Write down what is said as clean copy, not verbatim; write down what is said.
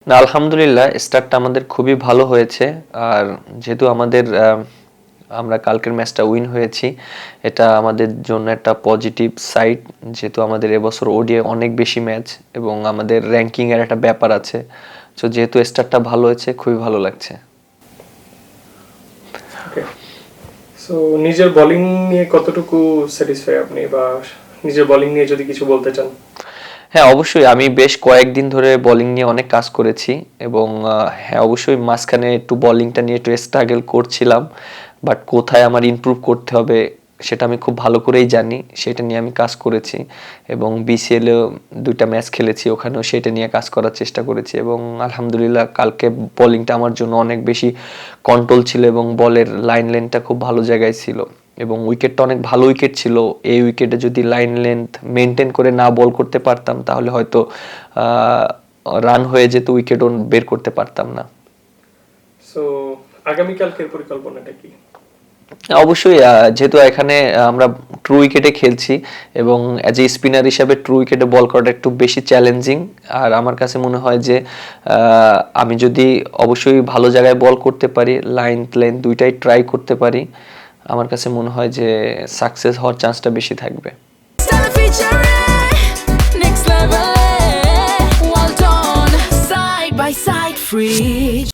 না, আলহামদুলিল্লাহ স্টার্টটা আমাদের খুবই ভালো হয়েছে। আর যেহেতু আমরা কালকের ম্যাচটা উইন হয়েছি, এটা আমাদের জন্য একটা পজিটিভ সাইড। যেহেতু আমাদের এবছর ওডিআই অনেক বেশি ম্যাচ এবং আমাদের র্যাঙ্কিং এর একটা ব্যাপার আছে। তো যেহেতু স্টার্টটা ভালো হয়েছে, খুবই ভালো লাগছে। ওকে, সো নিজের বোলিং নিয়ে কতটুকু স্যাটিসফাই আপনি, বা নিজের বোলিং নিয়ে যদি কিছু বলতে চান? হ্যাঁ, অবশ্যই আমি বেশ কয়েকদিন ধরে বোলিং নিয়ে অনেক কাজ করেছি এবং হ্যাঁ, অবশ্যই মাঝখানে একটু বোলিংটা নিয়ে একটু স্ট্রাগল করছিলাম, বাট কোথায় আমার ইমপ্রুভ করতে হবে সেটা আমি খুব ভালো করেই জানি। সেটা নিয়ে আমি কাজ করেছি এবং বিসিএলেও 2টা ম্যাচ খেলেছি, ওখানেও সেটা নিয়ে কাজ করার চেষ্টা করেছি এবং আলহামদুলিল্লাহ কালকে বোলিংটা আমার জন্য অনেক বেশি কন্ট্রোল ছিল এবং বলের লাইন লেন্থটা খুব ভালো জায়গায় ছিল এবং উইকেটটা অনেক ভালো উইকেট ছিল। এই উইকেটে যদি লাইন লেন্থ মেনটেন করে না বল করতে পারতাম তাহলে হয়তো রান হয়ে যেত, উইকেটও বের করতে পারতাম না। সো আগামীকালকের পরিকল্পনাটা কি? অবশ্যই যেহেতু এখানে আমরা ট্রু উইকেটে খেলছি এবং অ্যাজ এ স্পিনার হিসাবে ট্রু উইকেটে বল করাটা একটু বেশি চ্যালেঞ্জিং। আর আমার কাছে মনে হয় যে আমি যদি অবশ্যই ভালো জায়গায় বল করতে পারি, লেন্থ দুইটাই ট্রাই করতে পারি, আমার কাছে মনে হয় যে সাকসেস হওয়ার চান্সটা বেশি থাকবে। Next level, well done, side by side, Fridge.